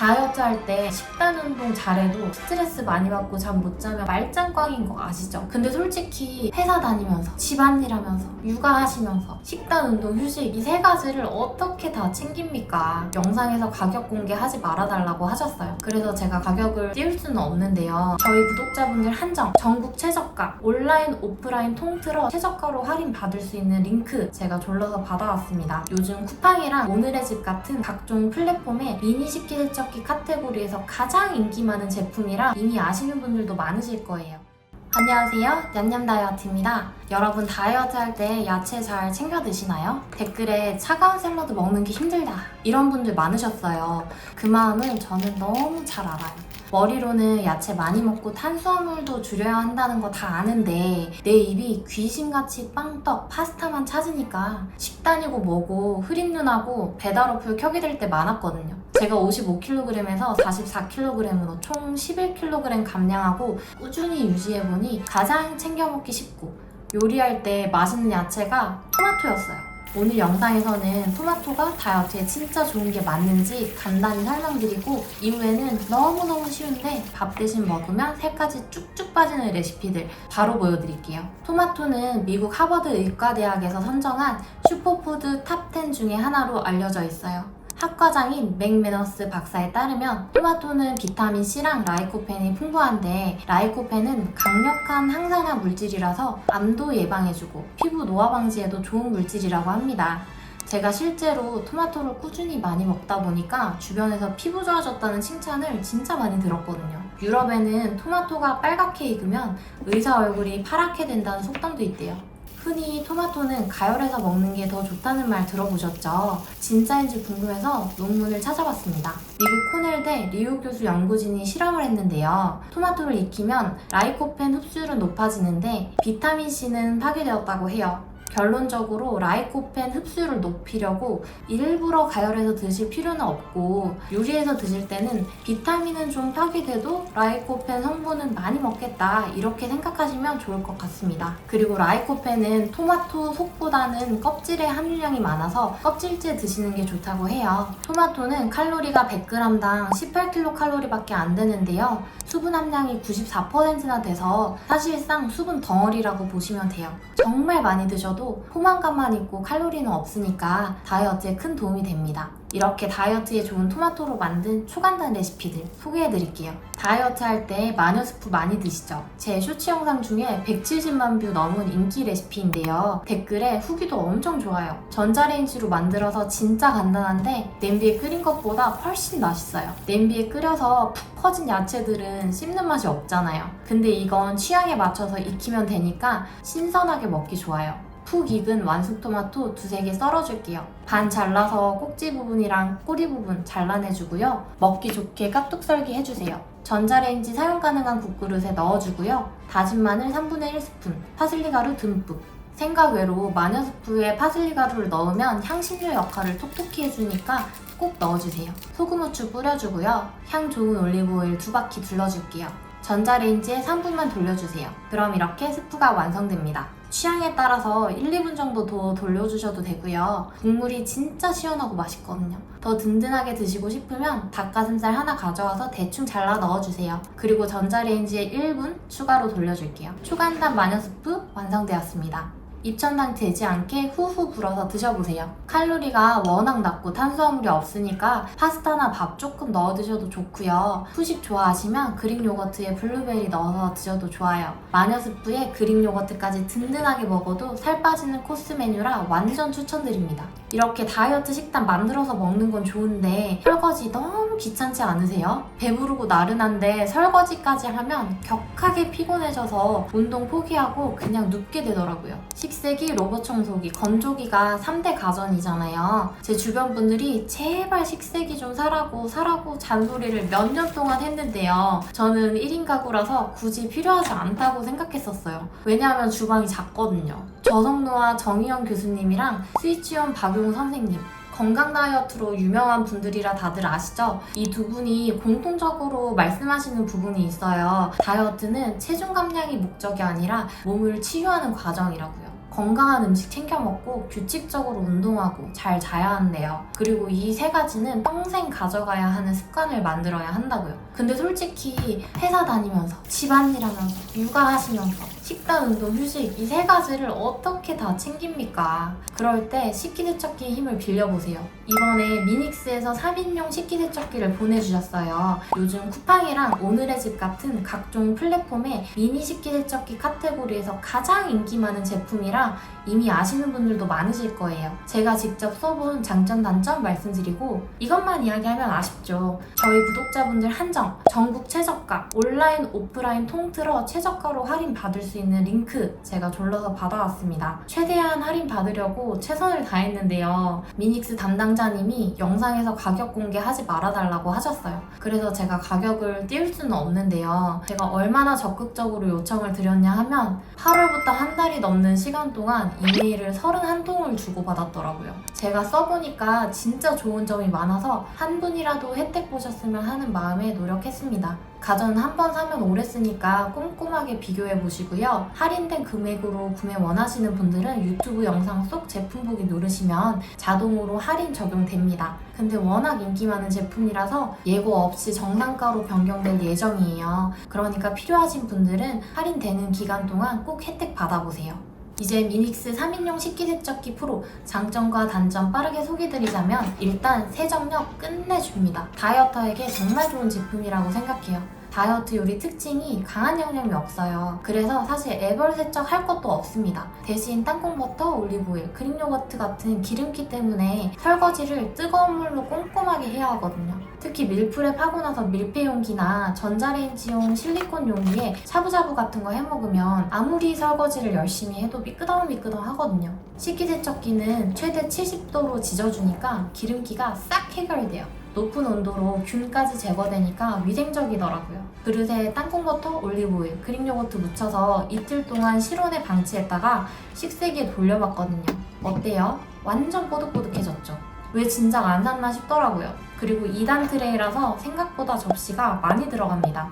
다이어트 할 때 식단 운동 잘해도 스트레스 많이 받고 잠 못 자면 말짱꽝인 거 아시죠? 근데 솔직히 회사 다니면서 집안일 하면서 육아하시면서 식단 운동 휴식 이 세 가지를 어떻게 다 챙깁니까? 영상에서 가격 공개하지 말아달라고 하셨어요. 그래서 제가 가격을 띄울 수는 없는데요. 저희 구독자분들 한정 전국 최저가 온라인 오프라인 통틀어 최저가로 할인 받을 수 있는 링크 제가 졸라서 받아왔습니다. 요즘 쿠팡이랑 오늘의 집 같은 각종 플랫폼에 미니 식기세척기 카테고리에서 가장 인기 많은 제품이라 이미 아시는 분들도 많으실 거예요. 안녕하세요, 냠냠다이어트입니다. 여러분 다이어트 할 때 야채 잘 챙겨 드시나요? 댓글에 차가운 샐러드 먹는 게 힘들다 이런 분들 많으셨어요. 그 마음을 저는 너무 잘 알아요. 머리로는 야채 많이 먹고 탄수화물도 줄여야 한다는 거 다 아는데 내 입이 귀신같이 빵떡 파스타만 찾으니까 식단이고 뭐고 흐린 눈하고 배달 어플 켜게 될 때 많았거든요. 제가 55kg에서 44kg으로 총 11kg 감량하고 꾸준히 유지해보니 가장 챙겨 먹기 쉽고 요리할 때 맛있는 야채가 토마토였어요. 오늘 영상에서는 토마토가 다이어트에 진짜 좋은 게 맞는지 간단히 설명드리고 이후에는 너무너무 쉬운데 밥 대신 먹으면 살까지 쭉쭉 빠지는 레시피들 바로 보여드릴게요. 토마토는 미국 하버드 의과대학에서 선정한 슈퍼푸드 탑10 중에 하나로 알려져 있어요. 학과장인 맥메너스 박사에 따르면 토마토는 비타민C랑 라이코펜이 풍부한데 라이코펜은 강력한 항산화 물질이라서 암도 예방해주고 피부 노화 방지에도 좋은 물질이라고 합니다. 제가 실제로 토마토를 꾸준히 많이 먹다 보니까 주변에서 피부 좋아졌다는 칭찬을 진짜 많이 들었거든요. 유럽에는 토마토가 빨갛게 익으면 의사 얼굴이 파랗게 된다는 속담도 있대요. 흔히 토마토는 가열해서 먹는 게 더 좋다는 말 들어보셨죠? 진짜인지 궁금해서 논문을 찾아봤습니다. 미국 코넬대 리우 교수 연구진이 실험을 했는데요. 토마토를 익히면 라이코펜 흡수율은 높아지는데 비타민C는 파괴되었다고 해요. 결론적으로 라이코펜 흡수율을 높이려고 일부러 가열해서 드실 필요는 없고 요리해서 드실 때는 비타민은 좀 파괴돼도 라이코펜 성분은 많이 먹겠다 이렇게 생각하시면 좋을 것 같습니다. 그리고 라이코펜은 토마토 속보다는 껍질에 함유량이 많아서 껍질째 드시는 게 좋다고 해요. 토마토는 칼로리가 100g당 18kcal 밖에 안 되는데요. 수분 함량이 94%나 돼서 사실상 수분 덩어리라고 보시면 돼요. 정말 많이 드셔도 포만감만 있고 칼로리는 없으니까 다이어트에 큰 도움이 됩니다. 이렇게 다이어트에 좋은 토마토로 만든 초간단 레시피들 소개해드릴게요. 다이어트 할 때 마녀 스프 많이 드시죠? 제 쇼츠 영상 중에 170만 뷰 넘은 인기 레시피인데요. 댓글에 후기도 엄청 좋아요. 전자레인지로 만들어서 진짜 간단한데 냄비에 끓인 것보다 훨씬 맛있어요. 냄비에 끓여서 푹 퍼진 야채들은 씹는 맛이 없잖아요. 근데 이건 취향에 맞춰서 익히면 되니까 신선하게 먹기 좋아요. 푹 익은 완숙토마토 두세 개 썰어줄게요. 반 잘라서 꼭지 부분이랑 꼬리 부분 잘라내주고요. 먹기 좋게 깍둑 썰기 해주세요. 전자레인지 사용 가능한 국그릇에 넣어주고요. 다진 마늘 3분의 1스푼, 파슬리 가루 듬뿍. 생각 외로 마녀 스프에 파슬리 가루를 넣으면 향신료 역할을 톡톡히 해주니까 꼭 넣어주세요. 소금, 후추 뿌려주고요. 향 좋은 올리브오일 2바퀴 둘러줄게요. 전자레인지에 3분만 돌려주세요. 그럼 이렇게 스프가 완성됩니다. 취향에 따라서 1, 2분 정도 더 돌려주셔도 되고요. 국물이 진짜 시원하고 맛있거든요. 더 든든하게 드시고 싶으면 닭가슴살 하나 가져와서 대충 잘라 넣어주세요. 그리고 전자레인지에 1분 추가로 돌려줄게요. 초간단 마녀 스프 완성되었습니다. 입천당 되지 않게 후후 불어서 드셔보세요. 칼로리가 워낙 낮고 탄수화물이 없으니까 파스타나 밥 조금 넣어 드셔도 좋고요. 후식 좋아하시면 그릭 요거트에 블루베리 넣어서 드셔도 좋아요. 마녀 스프에 그릭 요거트까지 든든하게 먹어도 살 빠지는 코스 메뉴라 완전 추천드립니다. 이렇게 다이어트 식단 만들어서 먹는 건 좋은데 설거지 너무 귀찮지 않으세요? 배부르고 나른한데 설거지까지 하면 격하게 피곤해져서 운동 포기하고 그냥 눕게 되더라고요. 식세기, 로봇 청소기, 건조기가 3대 가전이잖아요. 제 주변 분들이 제발 식세기 좀 사라고 잔소리를 몇 년 동안 했는데요. 저는 1인 가구라서 굳이 필요하지 않다고 생각했었어요. 왜냐하면 주방이 작거든요. 저성노와 정희영 교수님이랑 스위치온 박용우 선생님 건강 다이어트로 유명한 분들이라 다들 아시죠? 이 두 분이 공통적으로 말씀하시는 부분이 있어요. 다이어트는 체중 감량이 목적이 아니라 몸을 치유하는 과정이라고요. 건강한 음식 챙겨 먹고 규칙적으로 운동하고 잘 자야 한대요. 그리고 이 세 가지는 평생 가져가야 하는 습관을 만들어야 한다고요. 근데 솔직히 회사 다니면서 집안일 하면서 육아하시면서 식단, 운동, 휴식 이 세 가지를 어떻게 다 챙깁니까? 그럴 때 식기세척기의 힘을 빌려보세요. 이번에 미닉스에서 3인용 식기세척기를 보내주셨어요. 요즘 쿠팡이랑 오늘의 집 같은 각종 플랫폼에 미니 식기세척기 카테고리에서 가장 인기 많은 제품이라 이미 아시는 분들도 많으실 거예요. 제가 직접 써본 장점, 단점 말씀드리고 이것만 이야기하면 아쉽죠. 저희 구독자분들 한정, 전국 최저가, 온라인, 오프라인 통틀어 최저가로 할인 받을 수 있는 링크 제가 졸라서 받아왔습니다. 최대한 할인 받으려고 최선을 다했는데요. 미닉스 담당자님이 영상에서 가격 공개하지 말아달라고 하셨어요. 그래서 제가 가격을 띄울 수는 없는데요. 제가 얼마나 적극적으로 요청을 드렸냐 하면 8월부터 한 달이 넘는 시간 동안 이메일을 31통을 주고받았더라고요. 제가 써보니까 진짜 좋은 점이 많아서 한 분이라도 혜택 보셨으면 하는 마음에 노력했습니다. 가전 한 번 사면 오래 쓰니까 꼼꼼하게 비교해 보시고요. 할인된 금액으로 구매 원하시는 분들은 유튜브 영상 속 제품 보기 누르시면 자동으로 할인 적용됩니다. 근데 워낙 인기 많은 제품이라서 예고 없이 정상가로 변경될 예정이에요. 그러니까 필요하신 분들은 할인되는 기간 동안 꼭 혜택 받아보세요. 이제 미닉스 3인용 식기세척기 프로 장점과 단점 빠르게 소개드리자면 일단 세정력 끝내줍니다. 다이어터에게 정말 좋은 제품이라고 생각해요. 다이어트 요리 특징이 강한 양념이 없어요. 그래서 사실 애벌 세척 할 것도 없습니다. 대신 땅콩버터, 올리브오일, 그릭 요거트 같은 기름기 때문에 설거지를 뜨거운 물로 꼼꼼하게 해야 하거든요. 특히 밀프렙 하고 나서 밀폐 용기나 전자레인지용 실리콘 용기에 샤브샤브 같은 거 해먹으면 아무리 설거지를 열심히 해도 미끄덩미끄덩 하거든요. 식기세척기는 최대 70도로 지져주니까 기름기가 싹 해결돼요. 높은 온도로 균까지 제거되니까 위생적이더라고요. 그릇에 땅콩버터, 올리브오일, 그릭 요거트 묻혀서 이틀 동안 실온에 방치했다가 식세기에 돌려봤거든요. 어때요? 완전 뽀득뽀득해졌죠? 왜 진작 안 샀나 싶더라고요. 그리고 2단 트레이라서 생각보다 접시가 많이 들어갑니다.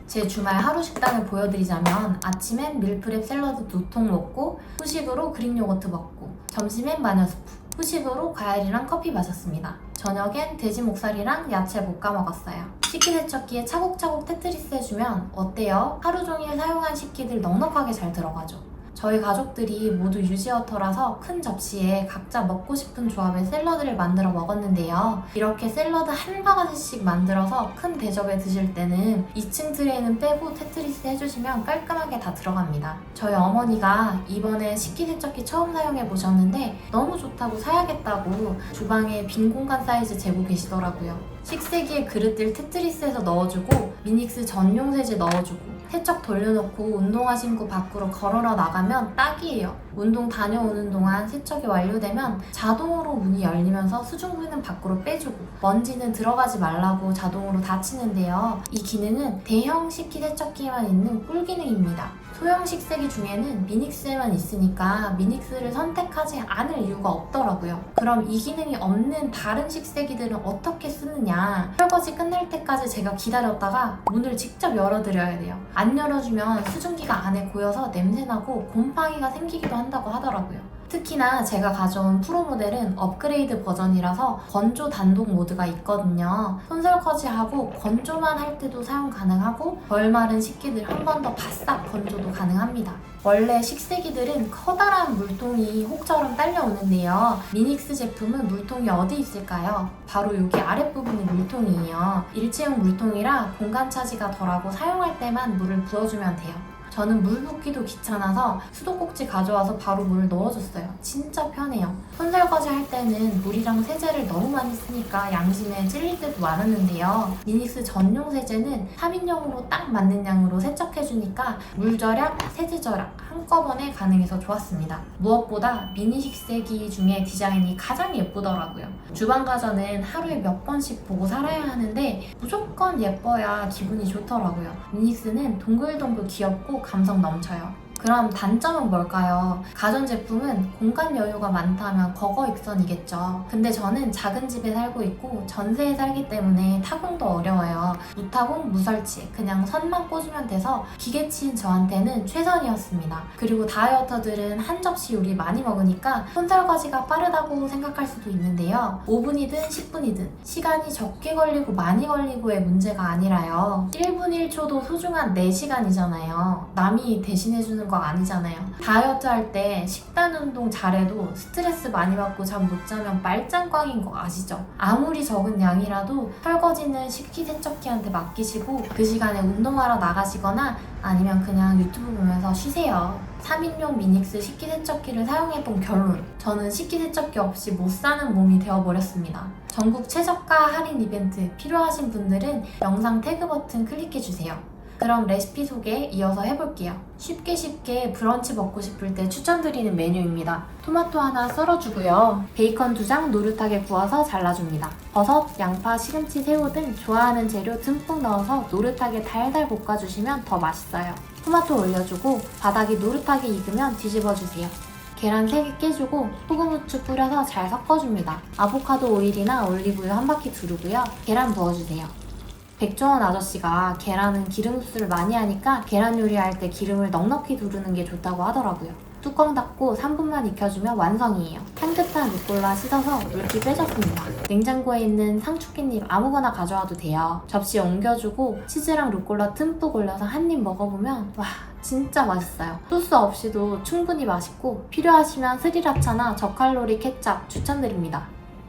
제 주말 하루 식단을 보여드리자면 아침엔 밀프렙 샐러드 2통 먹고 후식으로 그릭 요거트 먹고 점심엔 마녀 스프 후식으로 과일이랑 커피 마셨습니다. 저녁엔 돼지 목살이랑 야채 볶아 먹었어요. 식기세척기에 차곡차곡 테트리스 해주면 어때요? 하루 종일 사용한 식기들 넉넉하게 잘 들어가죠. 저희 가족들이 모두 유지어터라서 큰 접시에 각자 먹고 싶은 조합의 샐러드를 만들어 먹었는데요. 이렇게 샐러드 한 바가지씩 만들어서 큰 대접에 드실 때는 2층 트레이는 빼고 테트리스 해주시면 깔끔하게 다 들어갑니다. 저희 어머니가 이번에 식기세척기 처음 사용해 보셨는데 너무 좋다고 사야겠다고 주방에 빈 공간 사이즈 재고 계시더라고요. 식세기에 그릇들 테트리스해서 넣어주고 미닉스 전용 세제 넣어주고 세척 돌려놓고 운동화 신고 밖으로 걸어라 나가면 딱이에요. 운동 다녀오는 동안 세척이 완료되면 자동으로 문이 열리면서 수증기는 밖으로 빼주고 먼지는 들어가지 말라고 자동으로 닫히는데요. 이 기능은 대형 식기세척기에만 있는 꿀 기능입니다. 소형 식세기 중에는 미닉스에만 있으니까 미닉스를 선택하지 않을 이유가 없더라고요. 그럼 이 기능이 없는 다른 식세기들은 어떻게 쓰느냐? 설거지 끝날 때까지 제가 기다렸다가 문을 직접 열어드려야 돼요. 안 열어주면 수증기가 안에 고여서 냄새나고 곰팡이가 생기기도 한다고 하더라고요. 특히나 제가 가져온 프로 모델은 업그레이드 버전이라서 건조 단독 모드가 있거든요. 손설거지하고 건조만 할 때도 사용 가능하고 덜 마른 식기들 한 번 더 바싹 건조도 가능합니다. 원래 식세기들은 커다란 물통이 혹처럼 딸려오는데요. 미닉스 제품은 물통이 어디 있을까요? 바로 여기 아랫부분이 물통이에요. 일체형 물통이라 공간 차지가 덜하고 사용할 때만 물을 부어주면 돼요. 저는 물 붓기도 귀찮아서 수도꼭지 가져와서 바로 물을 넣어줬어요. 진짜 편해요. 손설거지 할 때는 물이랑 세제를 너무 많이 쓰니까 양심에 찔릴 때도 많았는데요. 미닉스 전용 세제는 3인용으로 딱 맞는 양으로 세척해주니까 물 절약, 세제 절약 한꺼번에 가능해서 좋았습니다. 무엇보다 미니 식세기 중에 디자인이 가장 예쁘더라고요. 주방 가전은 하루에 몇 번씩 보고 살아야 하는데 무조건 예뻐야 기분이 좋더라고요. 미닉스는 동글동글 귀엽고 감성 넘쳐요. 그럼 단점은 뭘까요? 가전제품은 공간 여유가 많다면 거거익선이겠죠. 근데 저는 작은 집에 살고 있고 전세에 살기 때문에 타공도 어려워요. 무타공, 무설치, 그냥 선만 꽂으면 돼서 기계치인 저한테는 최선이었습니다. 그리고 다이어터들은 한 접시 요리 많이 먹으니까 손설거지가 빠르다고 생각할 수도 있는데요. 5분이든 10분이든 시간이 적게 걸리고 많이 걸리고의 문제가 아니라요. 1분 1초도 소중한 4시간이잖아요. 남이 대신해주는 거 아니잖아요. 다이어트 할 때 식단 운동 잘해도 스트레스 많이 받고 잠 못 자면 말짱꽝인 거 아시죠? 아무리 적은 양이라도 설거지는 식기세척기한테 맡기시고 그 시간에 운동하러 나가시거나 아니면 그냥 유튜브 보면서 쉬세요. 3인용 미닉스 식기세척기를 사용해본 결론, 저는 식기세척기 없이 못 사는 몸이 되어버렸습니다. 전국 최저가 할인 이벤트 필요하신 분들은 영상 태그 버튼 클릭해주세요. 그럼 레시피 소개 이어서 해볼게요. 쉽게 브런치 먹고 싶을 때 추천드리는 메뉴입니다. 토마토 하나 썰어주고요. 베이컨 2장 노릇하게 구워서 잘라줍니다. 버섯, 양파, 시금치, 새우 등 좋아하는 재료 듬뿍 넣어서 노릇하게 달달 볶아주시면 더 맛있어요. 토마토 올려주고 바닥이 노릇하게 익으면 뒤집어주세요. 계란 3개 깨주고 소금, 후추 뿌려서 잘 섞어줍니다. 아보카도 오일이나 올리브유 한 바퀴 두르고요. 계란 부어주세요. 백종원 아저씨가 계란은 기름 흡수를 많이 하니까 계란 요리할 때 기름을 넉넉히 두르는 게 좋다고 하더라고요. 뚜껑 닫고 3분만 익혀주면 완성이에요. 향긋한 루꼴라 씻어서 물기 빼줬습니다. 냉장고에 있는 상추깻잎 아무거나 가져와도 돼요. 접시에 옮겨주고 치즈랑 루꼴라 듬뿍 올려서 한 입 먹어보면 와, 진짜 맛있어요. 소스 없이도 충분히 맛있고 필요하시면 스리라차나 저칼로리 케찹 추천드립니다.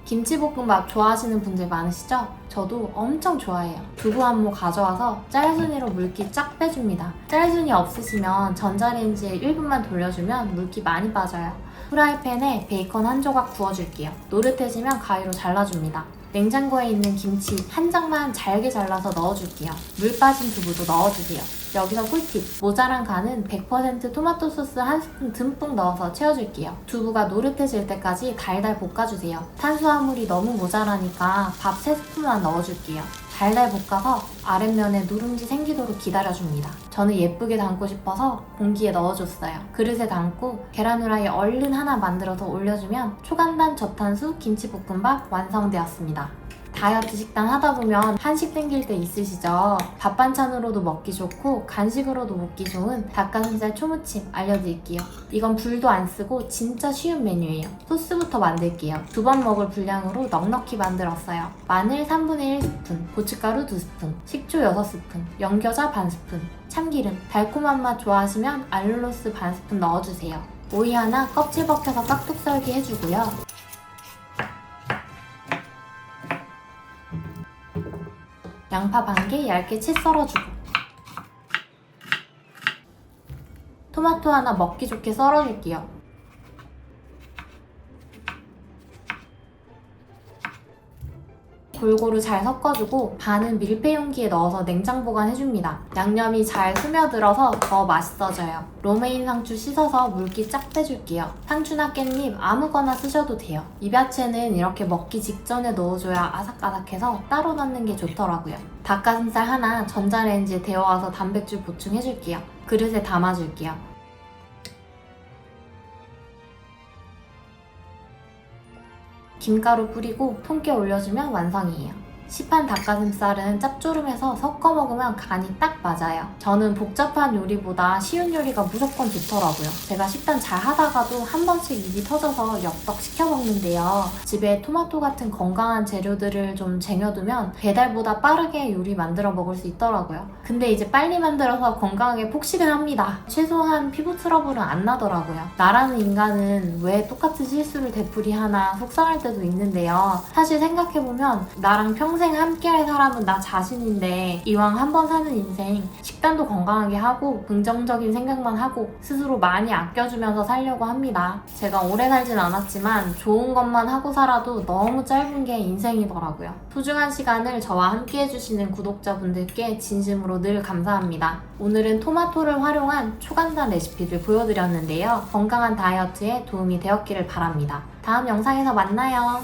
김치볶음밥 좋아하시는 분들 많으시죠? 저도 엄청 좋아해요. 두부 한 모 가져와서 짤순이로 물기 쫙 빼줍니다. 짤순이 없으시면 전자레인지에 1분만 돌려주면 물기 많이 빠져요. 프라이팬에 베이컨 한 조각 구워줄게요. 노릇해지면 가위로 잘라줍니다. 냉장고에 있는 김치 한 장만 잘게 잘라서 넣어줄게요. 물 빠진 두부도 넣어주세요. 여기서 꿀팁! 모자란 간은 100% 토마토 소스 한 스푼 듬뿍 넣어서 채워줄게요. 두부가 노릇해질 때까지 달달 볶아주세요. 탄수화물이 너무 모자라니까 밥 3스푼만 넣어줄게요. 달달 볶아서 아랫면에 누룽지 생기도록 기다려줍니다. 저는 예쁘게 담고 싶어서 공기에 넣어줬어요. 그릇에 담고 계란 후라이 얼른 하나 만들어서 올려주면 초간단 저탄수 김치볶음밥 완성되었습니다. 다이어트 식단 하다 보면 한식 땡길 때 있으시죠? 밥 반찬으로도 먹기 좋고 간식으로도 먹기 좋은 닭가슴살 초무침 알려드릴게요. 이건 불도 안 쓰고 진짜 쉬운 메뉴예요. 소스부터 만들게요. 2번 먹을 분량으로 넉넉히 만들었어요. 마늘 3분의 1스푼, 고춧가루 2스푼, 식초 6스푼, 연겨자 반 스푼, 참기름, 달콤한 맛 좋아하시면 알룰로스 반 스푼 넣어주세요. 오이 하나 껍질 벗겨서 깍둑 썰기 해주고요. 양파 반 개 얇게 채 썰어주고 토마토 하나 먹기 좋게 썰어줄게요. 골고루 잘 섞어주고 반은 밀폐 용기에 넣어서 냉장 보관해줍니다. 양념이 잘 스며들어서 더 맛있어져요. 로메인 상추 씻어서 물기 쫙 빼줄게요. 상추나 깻잎 아무거나 쓰셔도 돼요. 잎야채는 이렇게 먹기 직전에 넣어줘야 아삭아삭해서 따로 넣는 게 좋더라고요. 닭가슴살 하나 전자레인지에 데워와서 단백질 보충해줄게요. 그릇에 담아줄게요. 김가루 뿌리고 통깨 올려주면 완성이에요. 시판 닭가슴살은 짭조름해서 섞어 먹으면 간이 딱 맞아요. 저는 복잡한 요리보다 쉬운 요리가 무조건 좋더라고요. 제가 식단 잘 하다가도 한 번씩 입이 터져서 엽떡 시켜 먹는데요. 집에 토마토 같은 건강한 재료들을 좀 쟁여두면 배달보다 빠르게 요리 만들어 먹을 수 있더라고요. 근데 이제 빨리 만들어서 건강하게 폭식은 합니다. 최소한 피부 트러블은 안 나더라고요. 나라는 인간은 왜 똑같은 실수를 되풀이하나 속상할 때도 있는데요. 사실 생각해보면 나랑 평생 함께할 사람은 나 자신인데 이왕 한 번 사는 인생 식단도 건강하게 하고 긍정적인 생각만 하고 스스로 많이 아껴주면서 살려고 합니다. 제가 오래 살진 않았지만 좋은 것만 하고 살아도 너무 짧은 게 인생이더라고요. 소중한 시간을 저와 함께 해주시는 구독자분들께 진심으로 늘 감사합니다. 오늘은 토마토를 활용한 초간단 레시피를 보여드렸는데요. 건강한 다이어트에 도움이 되었기를 바랍니다. 다음 영상에서 만나요.